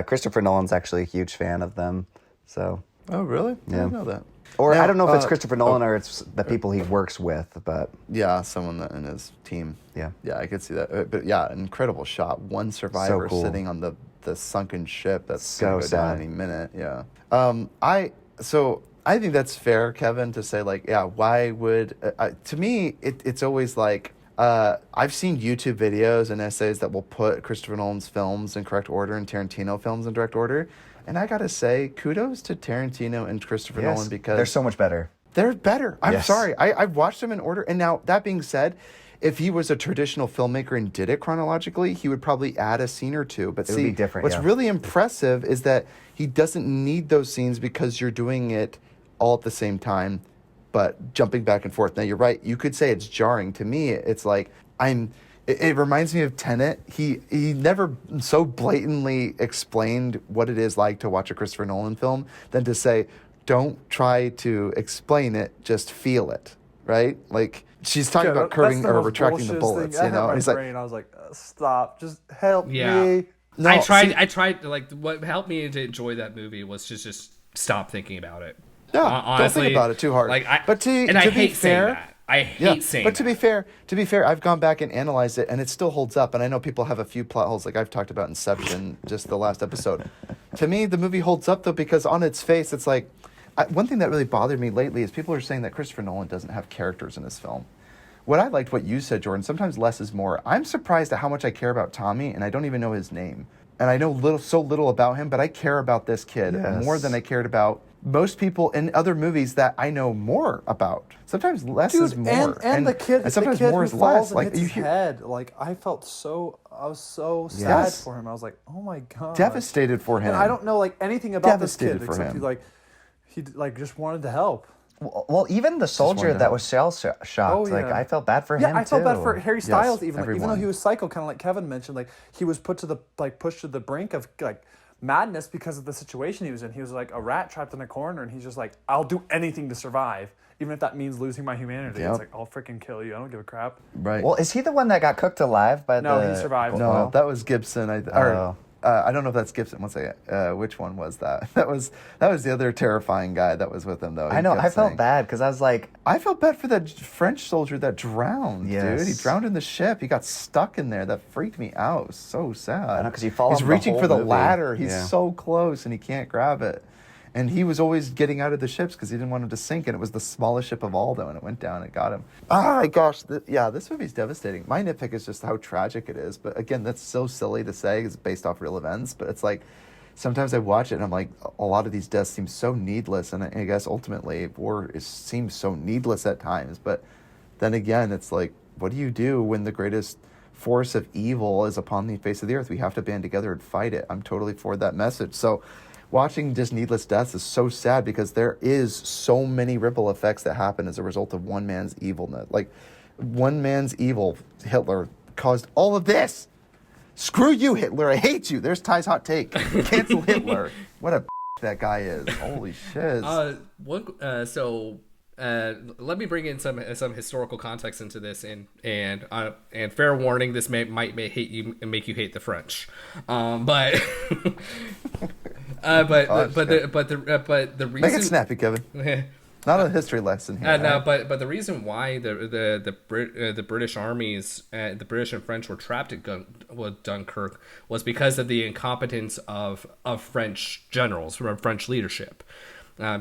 Christopher Nolan's actually a huge fan of them. So. Oh, really? Yeah. I didn't know that. Or now, I don't know if it's Christopher Nolan or it's the people he works with, but... Yeah, someone in his team. Yeah. Yeah, I could see that. But yeah, incredible shot. One survivor sitting on the sunken ship that's going to go down any minute. Yeah. I think that's fair, Kevin, to say, like, yeah, why would... to me, it's always like... I've seen YouTube videos and essays that will put Christopher Nolan's films in correct order and Tarantino films in direct order. And I gotta say, kudos to Tarantino and Christopher Nolan because they're so much better. they're better. I'm Yes. sorry. I've watched them in order. And now, that being said, if he was a traditional filmmaker and did it chronologically, he would probably add a scene or two. But It would see, be different, what's yeah. really impressive is that he doesn't need those scenes because you're doing it all at the same time, but jumping back and forth. Now, you're right. You could say it's jarring. To me, it's like it reminds me of Tenet. He never so blatantly explained what it is like to watch a Christopher Nolan film than to say, don't try to explain it, just feel it, right? Like, she's talking about curving or retracting the bullets, you know? He's like, I was like, stop, just help me. No, I tried. see- I tried. Like, what helped me to enjoy that movie was just stop thinking about it. No, Honestly, don't think about it too hard. Like, I hate be saying fair, that. I hate saying. But to be that. fair, I've gone back and analyzed it, and it still holds up. And I know people have a few plot holes, like I've talked about Inception, just the last episode. To me, the movie holds up though because on its face, it's like one thing that really bothered me lately is people are saying that Christopher Nolan doesn't have characters in his film. What I liked what you said, Jordan. Sometimes less is more. I'm surprised at how much I care about Tommy, and I don't even know his name. And I know so little about him, but I care about this kid more than I cared about most people in other movies that I know more about. Sometimes less is more. And the kid, and sometimes the kid more who is falls less. and Like hits you his hear, head. Like I was so sad Yes. for him. I was like, oh my god, devastated for him. And I don't know like anything about this Devastated kid for except him. he like just wanted to help. Well, even the soldier wanted that to- was shot, Oh, like yeah. I felt bad for Yeah, him I felt too. bad for Harry Styles even though everyone. he was psycho, kind of like Kevin mentioned. Like he was pushed to the brink of like madness because of the situation he was in. He was like a rat trapped in a corner, and he's just like, I'll do anything to survive, even if that means losing my humanity. Yep. It's like I'll freaking kill you. I don't give a crap. Right. Well, is he the one that got cooked alive by No, the? he survived. no, that was Gibson. I don't know if that's Gibson. One second. Which one was that? That was the other terrifying guy that was with him, though. He I know. kept I felt saying- bad because I was like, I felt bad for that French soldier that drowned, Yes. dude. He drowned in the ship. He got stuck in there. That freaked me out. It was so sad. I know, 'cause you fall He's off the reaching whole for the movie. ladder. He's Yeah. so close, and he can't grab it. And he was always getting out of the ships because he didn't want him to sink. And it was the smallest ship of all, though, and it went down and it got him. Oh, my gosh. This movie's devastating. My nitpick is just how tragic it is. But again, that's so silly to say. It's based off real events. But it's like, sometimes I watch it and I'm like, a lot of these deaths seem so needless. And I guess ultimately war seems so needless at times. But then again, it's like, what do you do when the greatest force of evil is upon the face of the earth? We have to band together and fight it. I'm totally for that message. So watching just needless deaths is so sad because there is so many ripple effects that happen as a result of one man's evilness. Like, one man's evil, Hitler, caused all of this. Screw you, Hitler. I hate you. There's Ty's hot take. Cancel Hitler. What a that guy is. Holy shit. Let me bring in some historical context into this, and fair warning, this might make you hate the French, but the reason. Make it snappy, Kevin. Not a history lesson here. No, but the reason why the British armies, the British and French were trapped at Dunkirk was because of the incompetence of French generals, from French leadership,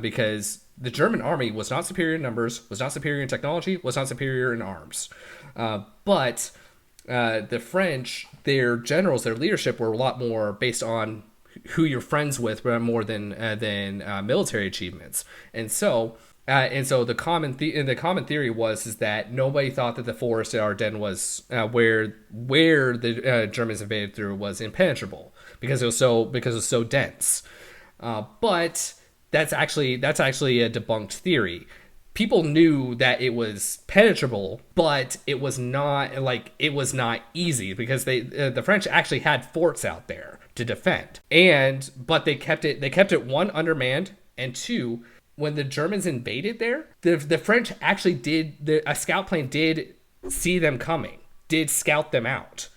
because the German army was not superior in numbers, was not superior in technology, was not superior in arms, but the French, their generals, their leadership were a lot more based on who you're friends with, more than military achievements, and so the common theory was that nobody thought that the forest at Ardennes was where the Germans invaded through was impenetrable because it was so dense. But that's actually a debunked theory. People knew that it was penetrable, but it was not easy because the French actually had forts out there to defend, but they kept it one, undermanned, and two, when the Germans invaded there, the French actually a scout plane did see them coming, did scout them out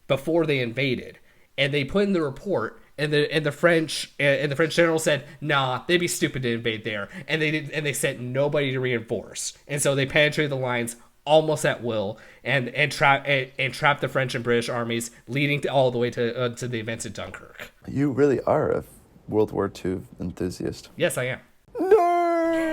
before they invaded, and they put in the report. And the French general said, "Nah, they'd be stupid to invade there," and they sent nobody to reinforce, and so they penetrated the lines almost at will, and trapped the French and British armies, leading all the way to the events at Dunkirk. You really are a World War II enthusiast. Yes, I am. Nerd!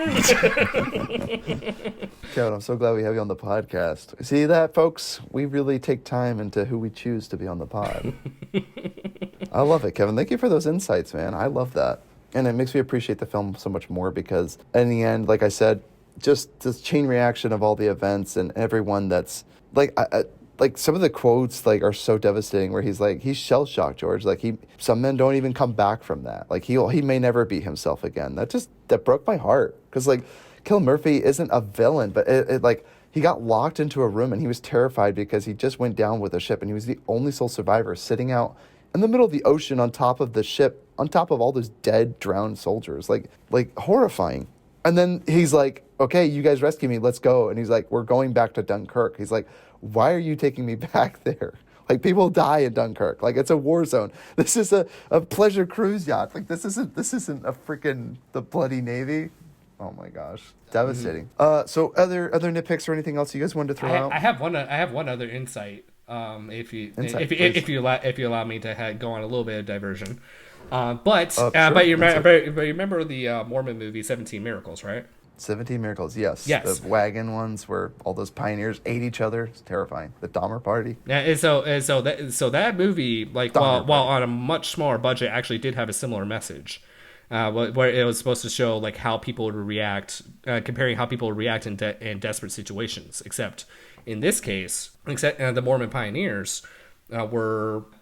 Kevin, I'm so glad we have you on the podcast. See that, folks? We really take time into who we choose to be on the pod. I love it, Kevin. Thank you for those insights, man. I love that. And it makes me appreciate the film so much more because in the end, like I said, just this chain reaction of all the events and everyone that's like, like some of the quotes like are so devastating where he's like, he's shell shocked, George. Like some men don't even come back from that. Like he may never be himself again. That broke my heart. Cause like Cillian Murphy isn't a villain, but it like he got locked into a room and he was terrified because he just went down with a ship and he was the only sole survivor sitting out in the middle of the ocean on top of the ship, on top of all those dead, drowned soldiers, like horrifying. And then he's like, okay, you guys rescue me, let's go. And he's like, we're going back to Dunkirk. He's like, why are you taking me back there? Like, people die in Dunkirk. Like, it's a war zone. This is a pleasure cruise yacht. Like, this isn't a freaking the bloody Navy. Oh my gosh, devastating. So other nitpicks or anything else you guys wanted to throw out? I have one other insight. If you allow me to go on a little bit of diversion. But you remember the Mormon movie 17 Miracles, right? 17 Miracles, yes. Yes. The wagon ones where all those pioneers ate each other. It's terrifying. The Dahmer party. Yeah, and so that movie, like while on a much smaller budget, actually did have a similar message, where it was supposed to show like how people would react, comparing how people would react in desperate situations. Except in this case, the Mormon pioneers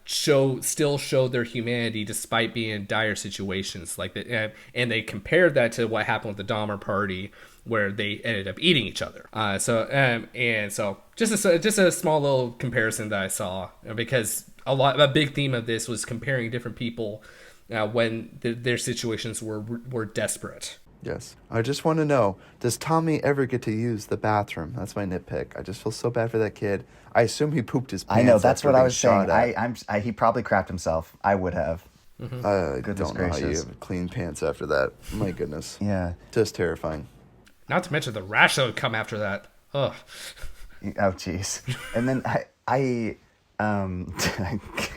still showed their humanity despite being in dire situations like that, and they compared that to what happened with the Dahmer party, where they ended up eating each other. So just a small little comparison that I saw, because a big theme of this was comparing different people when their situations were desperate. Yes. I just want to know, does Tommy ever get to use the bathroom? That's my nitpick. I just feel so bad for that kid. I assume he pooped his pants. I know, that's after what I being was saying. shot at. He probably crapped himself. I would have. I Goodness don't know how you gracious. have clean pants after that. My goodness. Yeah. Just terrifying. Not to mention the rash that would come after that. Ugh. Oh, jeez. And then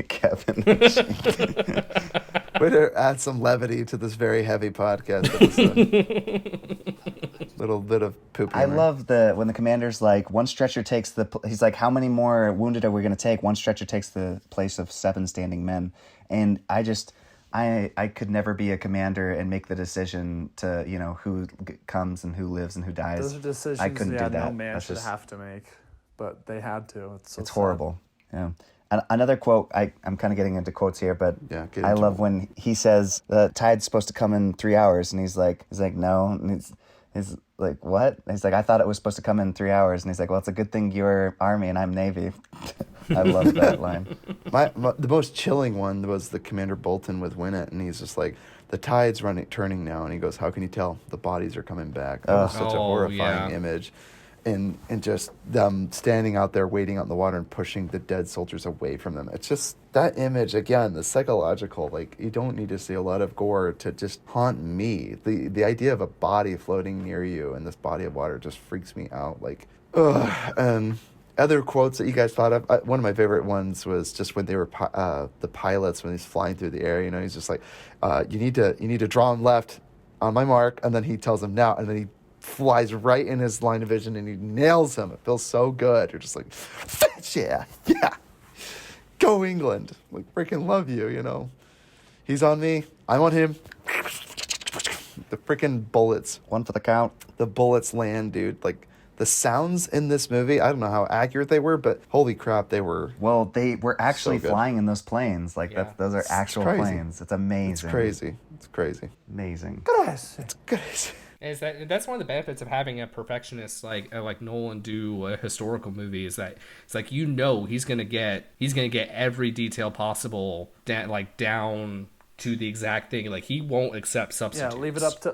Kevin. Way to add some levity to this very heavy podcast episode. Little bit of poop. I love when the commander's like, one stretcher takes he's like, how many more wounded are we going to take? One stretcher takes the place of 7 standing men. And I could never be a commander and make the decision to, who comes and who lives and who dies. Those are decisions I couldn't do that. no man That's should just, have to make, but they had to. It's it's horrible. Yeah. Another quote, I'm kind of getting into quotes here, but Yeah, I love when he says the tide's supposed to come in 3 hours, and he's like no, and he's like, what? And he's like, I thought it was supposed to come in 3 hours, and he's like, well, it's a good thing you're Army and I'm Navy. I love that line. The most chilling one was the Commander Bolton with Winnett, and he's just like, the tide's turning now, and he goes, how can you tell? The bodies are coming back. That was such a horrifying image. And just them standing out there waiting out in the water and pushing the dead soldiers away from them. It's just that image, again, the psychological, like, you don't need to see a lot of gore to just haunt me. The idea of a body floating near you in this body of water just freaks me out. Like, ugh. And other quotes that you guys thought of, one of my favorite ones was just when they were the pilots, when he's flying through the air, he's just like, you need to draw him left on my mark, and then he tells him now, and then he flies right in his line of vision and he nails him. It feels so good. You're just like, yeah, go England. Like, freaking love you, He's on me, I'm on him. The freaking bullets. One for the count. The bullets land, dude. Like, the sounds in this movie, I don't know how accurate they were, but holy crap, they were. Well, they were actually so good. flying in those planes. Like, those are actual planes. It's amazing. It's crazy. Amazing. It's crazy. That's one of the benefits of having a perfectionist like Nolan do a historical movie, is that it's like, he's gonna get every detail possible down to the exact thing. Like, he won't accept substitutes. Yeah, leave it up to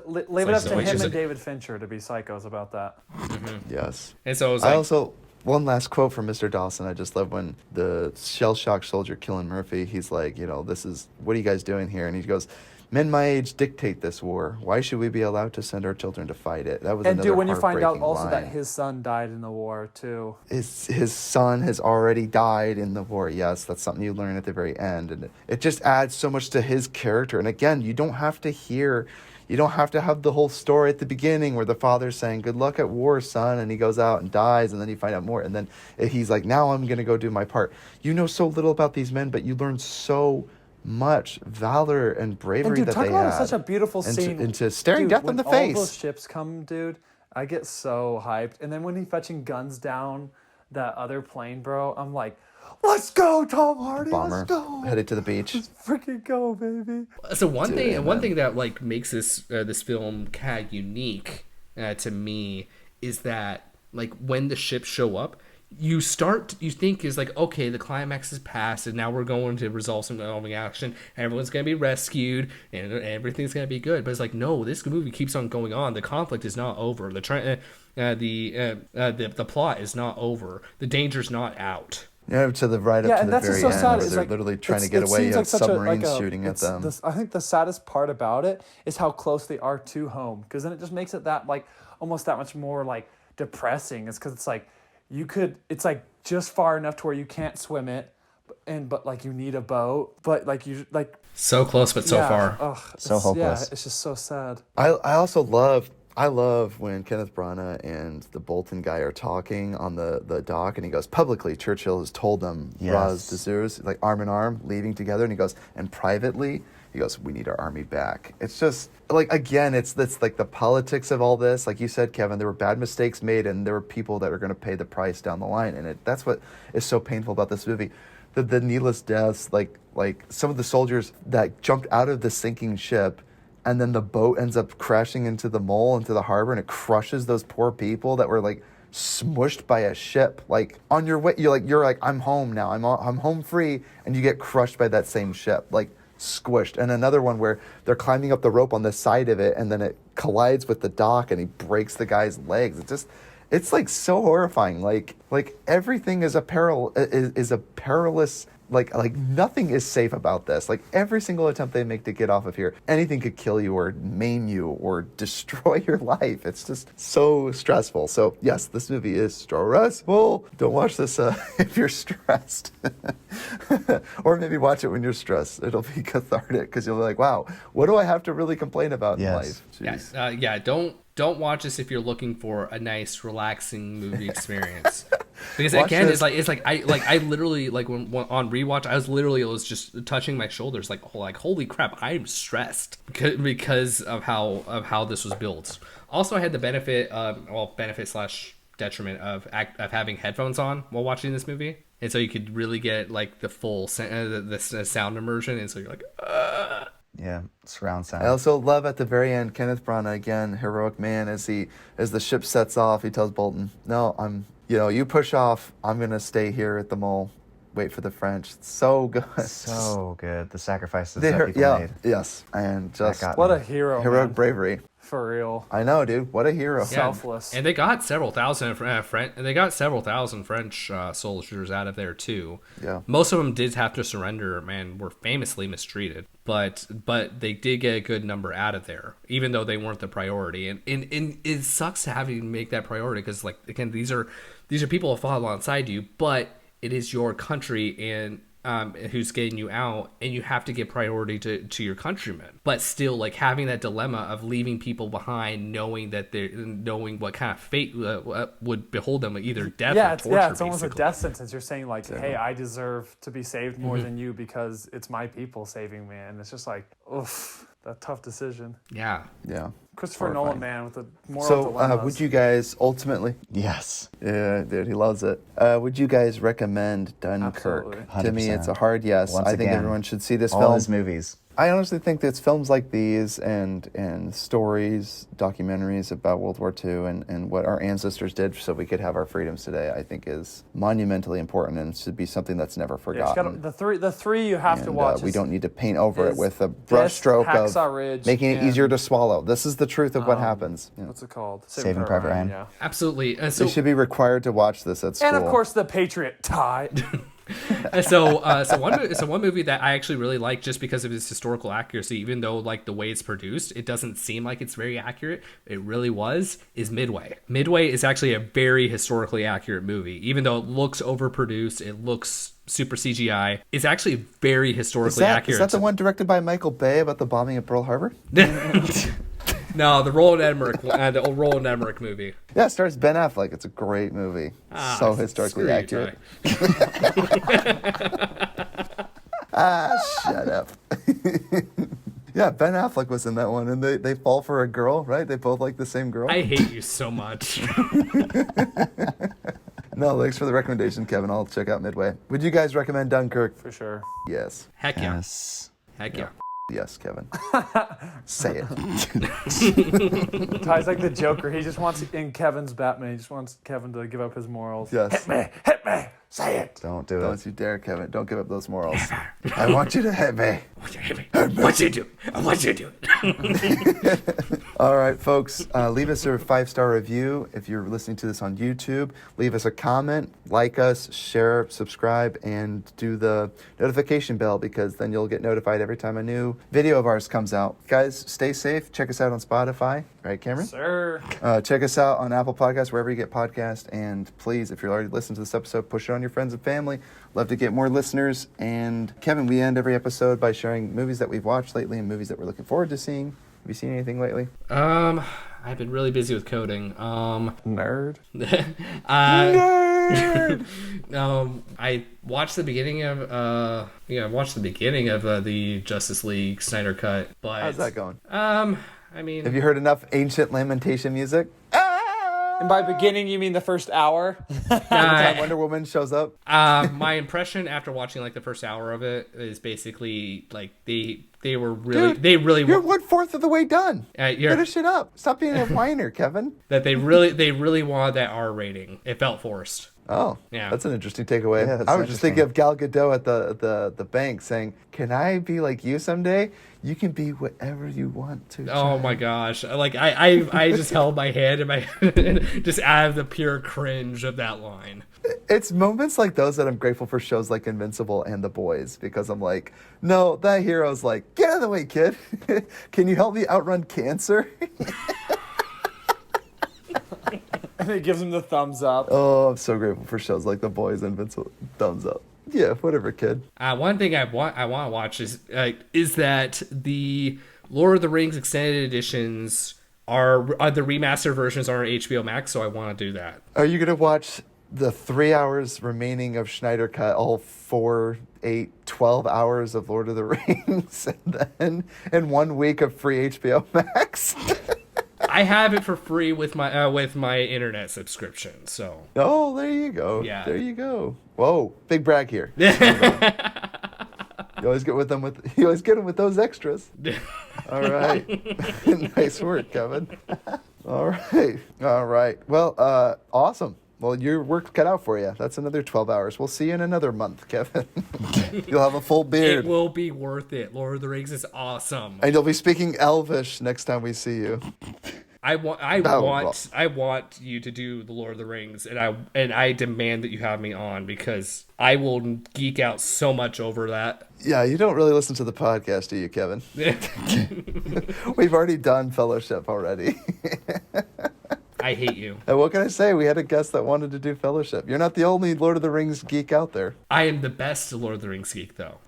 him and David Fincher to be psychos about that. Mm-hmm. Yes. And so it was one last quote from Mr. Dawson. I just love when the shell-shocked soldier Cillian Murphy, he's like, what are you guys doing here? And he goes, men my age dictate this war. Why should we be allowed to send our children to fight it? That was another when you find out also line. that his son died in the war too. His son has already died in the war. Yes, that's something you learn at the very end. And it just adds so much to his character. And again, you don't have to hear, You don't have to have the whole story at the beginning where the father's saying, good luck at war, son, and he goes out and dies, and then you find out more. And then he's like, now I'm going to go do my part. You know so little about these men, but you learn so much valor and bravery that they had. Such a beautiful scene. Into staring death in the face. All those ships come, dude, I get so hyped. And then when he's fetching guns down that other plane, bro, I'm like, let's go, Tom Hardy. Bomber Let's go. headed to the beach. Let's freaking go, baby. So one thing that like makes this film kind of unique to me is that like when the ships show up, you think is like, okay, the climax is past and now we're going to resolve some action. Everyone's going to be rescued and everything's going to be good. But it's like, no, this movie keeps on going on. The conflict is not over. The plot is not over. The danger's not out. Yeah, to the right up to the very end, sad. where they're literally trying to get away. You have submarines shooting at them. I think the saddest part about it is how close they are to home, because then it just makes it that like almost that much more like depressing. It's because it's like it's like just far enough to where you can't swim it, but like you need a boat, but like you like so close but so far. Ugh, so hopeless. Yeah, it's just so sad. I also love when Kenneth Branagh and the Bolton guy are talking on the dock, and he goes, publicly, Churchill has told them, Raz Dessers, like arm in arm, leaving together, and he goes, and privately, he goes, we need our army back. It's just, like, again, it's like the politics of all this. Like you said, Kevin, there were bad mistakes made, and there were people that are going to pay the price down the line, and that's what is so painful about this movie. The needless deaths, like some of the soldiers that jumped out of the sinking ship, and then the boat ends up crashing into the mole, into the harbor, and it crushes those poor people that were like smushed by a ship. Like on your way, you're like, I'm home now. I'm home free, and you get crushed by that same ship, like squished. And another one where they're climbing up the rope on the side of it, and then it collides with the dock, and he breaks the guy's legs. It's like so horrifying. Like everything is a perilous. Like nothing is safe about this. Like every single attempt they make to get off of here, anything could kill you or maim you or destroy your life. It's just so stressful. So yes, this movie is stressful. Don't watch this if you're stressed, or maybe watch it when you're stressed. It'll be cathartic because you'll be like, wow, what do I have to really complain about in life? Jeez. Yes. Don't watch this if you're looking for a nice, relaxing movie experience. Because again, it's like I literally like when on rewatch, I was just touching my shoulders, like holy crap, I'm stressed because of how this was built. Also, I had the benefit / detriment of having headphones on while watching this movie, and so you could really get like the full the sound immersion, and so you're like. Yeah, surround sound. I also love at the very end, Kenneth Branagh, again, heroic man, as the ship sets off, he tells Bolton, no, you push off, I'm going to stay here at the mole, wait for the French. It's so good. So good. The sacrifices that people made. Yes. And just what a hero, heroic man. bravery. For real. I know, dude. What a hero. Selfless. And they got several thousand French soldiers out of there too. Yeah. Most of them did have to surrender and were famously mistreated. But they did get a good number out of there, even though they weren't the priority. And it sucks to have you make that priority because, like, again, these are people who fought alongside you, but it is your country and who's getting you out, and you have to give priority to your countrymen. But still, like, having that dilemma of leaving people behind, knowing what kind of fate would behold them, either death or torture. It's almost a death sentence. You're saying like, hey, I deserve to be saved more than you because it's my people saving me, and it's just like, oof, that tough decision. Yeah. Christopher Nolan, man, with the moral dilemmas. So, would you guys ultimately? Yes. Yeah, dude, he loves it. Would you guys recommend Dunkirk? Absolutely. To me, it's a hard yes. Once I think again, everyone should see this all film. his movies. I honestly think that it's films like these and stories, documentaries about World War II and what our ancestors did so we could have our freedoms today, I think is monumentally important and should be something that's never forgotten. The three you have to watch. We don't need to paint over it with a brushstroke of making it easier to swallow. This is the truth of what happens. Yeah. What's it called? Saving Private Ryan. Yeah. Absolutely. So they should be required to watch this at school. And of course, the Patriot tie. So one movie that I actually really like just because of its historical accuracy, even though like the way it's produced, it doesn't seem like it's very accurate. It really is Midway. Midway is actually a very historically accurate movie, even though it looks overproduced. It looks super CGI. It's actually very historically accurate. Is that the one directed by Michael Bay about the bombing of Pearl Harbor? No, the Roland Emmerich, the old Roland Emmerich movie. Yeah, it stars Ben Affleck. It's a great movie. So historically screw you, accurate. Ty. Shut up. Yeah, Ben Affleck was in that one, and they fall for a girl, right? They both like the same girl. I hate you so much. No, thanks for the recommendation, Kevin. I'll check out Midway. Would you guys recommend Dunkirk? For sure. Yes. Heck yeah. Yes. Heck yeah. Yes, Kevin. Say it. Ty's like the Joker. He just wants, in Kevin's Batman, he just wants Kevin to give up his morals. Yes. Hit me, say it. Don't do Don't it. you dare, Kevin. Don't give up those morals. I want you to hit me. I want you to do it. All right, folks. Leave us a 5-star review if you're listening to this on YouTube. Leave us a comment, like us, share, subscribe, and do the notification bell because then you'll get notified every time a new video of ours comes out. Guys, stay safe. Check us out on Spotify. Right, Cameron? Sir. Check us out on Apple Podcasts, wherever you get podcasts. And please, if you're already listening to this episode, push it on your friends and family. Love to get more listeners. And Kevin, we end every episode by sharing movies that we've watched lately and movies that we're looking forward to seeing. Have you seen anything lately? I've been really busy with coding. Nerd. Nerd! I watched the beginning of the Justice League Snyder Cut, but How's that going? I mean, Have you heard enough ancient lamentation music? And by beginning, you mean the first hour? Time Wonder Woman shows up. my impression after watching like the first hour of it is basically like they were really Dude, they really You're 1/4 of the way done. you're- Finish it up. Stop being a whiner, Kevin. that they really wanted that R rating. It felt forced. Oh, Yeah. That's an interesting takeaway. Yeah, that's I was just thinking of interesting. Gal Gadot at the bank saying, "Can I be like you someday? You can be whatever you want to." Oh my gosh! Like I just held my hand in my just out of the pure cringe of that line. It's moments like those that I'm grateful for shows like Invincible and The Boys because I'm like, no, that hero's like, get out of the way, kid. Can you help me outrun cancer? And it gives him the thumbs up. Oh, I'm so grateful for shows like The Boys and Invincible. Thumbs up. Yeah, whatever, kid. One thing I want to watch is that the Lord of the Rings extended editions are the remastered versions are on HBO Max, so I want to do that. Are you going to watch the 3 hours remaining of Schneider Cut, all 4, 8, 12 hours of Lord of the Rings, and then in 1 week of free HBO Max? I have it for free with my internet subscription, so. Oh, there you go. Yeah. There you go. Whoa, big brag here. You always get them with those extras. All right. Nice work, Kevin. All right. Well, awesome. Well, your work cut out for you. That's another 12 hours. We'll see you in another month, Kevin. You'll have a full beard. It will be worth it. Lord of the Rings is awesome. And you'll be speaking Elvish next time we see you. I want you to do the Lord of the Rings, and I demand that you have me on because I will geek out so much over that. Yeah, you don't really listen to the podcast, do you, Kevin? We've already done Fellowship already. I hate you. And what can I say? We had a guest that wanted to do Fellowship. You're not the only Lord of the Rings geek out there. I am the best Lord of the Rings geek, though.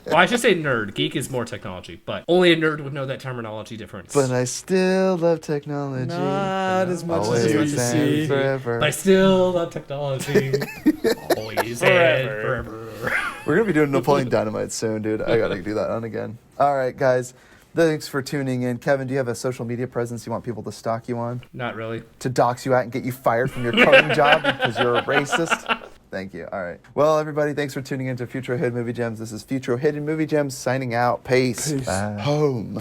Well, I should say nerd. Geek is more technology, but only a nerd would know that ternology difference. But I still love technology. Not as much Always as you and see. forever. But I still love technology. Always and forever. We're going to be doing Napoleon Dynamite soon, dude. I got to do that on again. All right, guys. Thanks for tuning in. Kevin, do you have a social media presence you want people to stalk you on? Not really. To dox you out and get you fired from your current job because you're a racist? Thank you. All right. Well, everybody, thanks for tuning in to Futro Hidden Movie Gems. This is Futro Hidden Movie Gems signing out. Peace. Bye. Home.